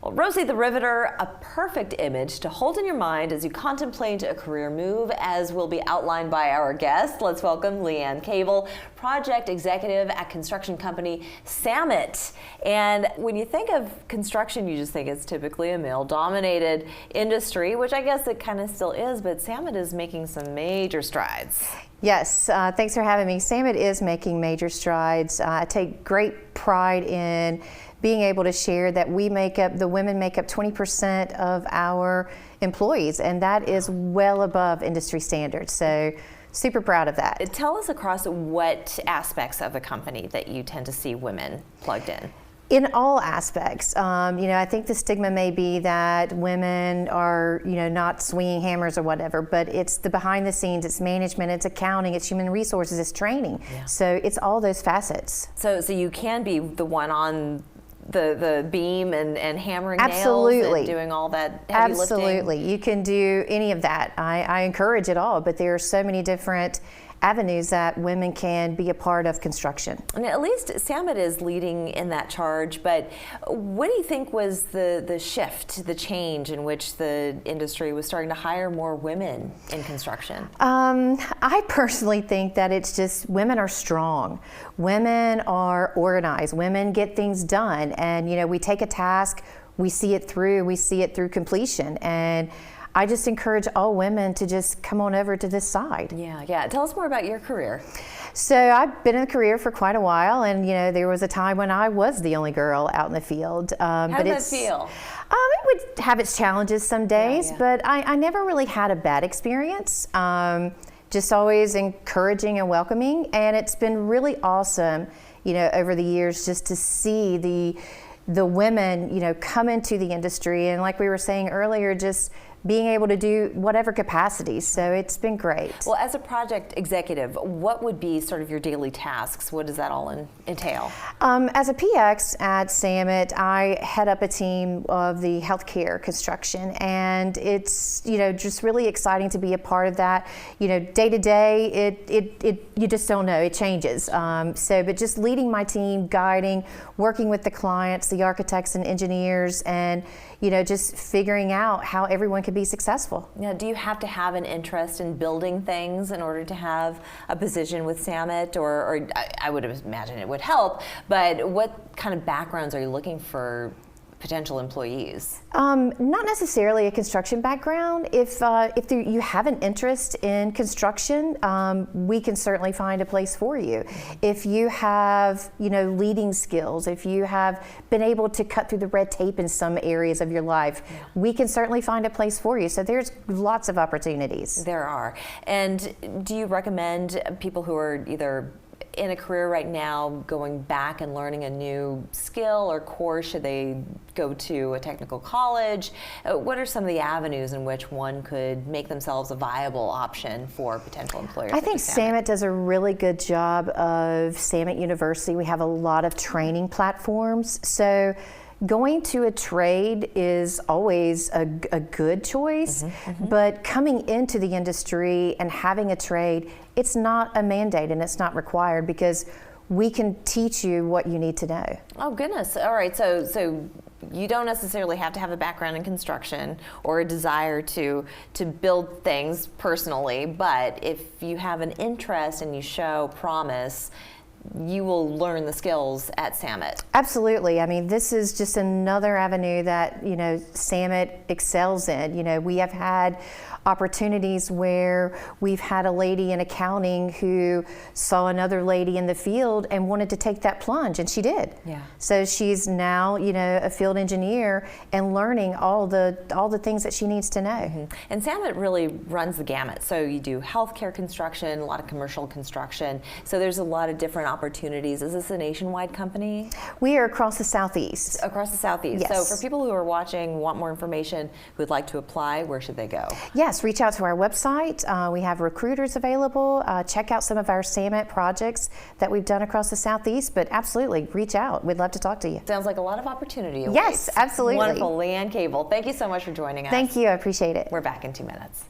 Well, Rosie the Riveter, a perfect image to hold in your mind as you contemplate a career move, as will be outlined by our guest. Let's welcome Leigh Anne Cable, project executive at construction company Samet. And when you think of construction, you just think it's typically a male-dominated industry, which I guess it kind of still is, but Samet is making some major strides. Yes, thanks for having me. Samet is making major strides. I take great pride in being able to share that the women make up 20% of our employees, and that is well above industry standards. So super proud of that. Tell us across what aspects of the company that you tend to see women plugged in. In all aspects. I think the stigma may be that women are, not swinging hammers or whatever, but it's the behind the scenes, it's management, it's accounting, it's human resources, it's training. Yeah. So it's all those facets. So you can be the one on the beam and hammering Absolutely. nails and doing all that heavy lifting? Absolutely. You can do any of that. I encourage it all, but there are so many different avenues that women can be a part of construction. And at least Samet is leading in that charge, but what do you think was the shift, the change in which the industry was starting to hire more women in construction? I personally think that it's just women are strong. Women are organized. Women get things done, and we take a task, we see it through completion, and I just encourage all women to just come on over to this side. Yeah. Tell us more about your career. So I've been in the career for quite a while, and there was a time when I was the only girl out in the field. How did that feel? It would have its challenges some days, but I never really had a bad experience. Just always encouraging and welcoming, and it's been really awesome, over the years just to see the women, come into the industry, and like we were saying earlier, just being able to do whatever capacity. So it's been great. Well, as a project executive, what would be sort of your daily tasks? What does that all entail? As a PX at Samet, I head up a team of the healthcare construction, and it's just really exciting to be a part of that. Day to day, you just don't know, it changes. But just leading my team, guiding, working with the clients, the architects and engineers, and just figuring out how everyone can be successful. Now, do you have to have an interest in building things in order to have a position with Samet, or I would imagine it would help, but what kind of backgrounds are you looking for potential employees? Not necessarily a construction background. If you have an interest in construction, we can certainly find a place for you. If you have, leading skills, if you have been able to cut through the red tape in some areas of your life, we can certainly find a place for you. So there's lots of opportunities. There are. And do you recommend people who are either in a career right now going back and learning a new skill or course? Should they go to a technical college? What are some of the avenues in which one could make themselves a viable option for potential employers? I think Samet does a really good job of Samet University. We have a lot of training platforms. So going to a trade is always a good choice, but coming into the industry and having a trade, it's not a mandate and it's not required, because we can teach you what you need to know. Oh goodness! All right, so you don't necessarily have to have a background in construction or a desire to build things personally, but if you have an interest and you show promise, you will learn the skills at Samet. Absolutely. I mean, this is just another avenue that, Samet excels in. We have had opportunities where we've had a lady in accounting who saw another lady in the field and wanted to take that plunge, and she did. Yeah. So she's now, a field engineer and learning all the things that she needs to know. And Samet really runs the gamut. So you do healthcare construction, a lot of commercial construction. So there's a lot of different opportunities. Is this a nationwide company? We are across the Southeast. Across the Southeast. Yes. So for people who are watching, want more information, who would like to apply, where should they go? Yes, reach out to our website. We have recruiters available. Check out some of our Samet projects that we've done across the Southeast, but absolutely, reach out. We'd love to talk to you. Sounds like a lot of opportunity awaits. Yes, absolutely. Wonderful. Leigh Anne Cable, thank you so much for joining us. Thank you. I appreciate it. We're back in 2 minutes.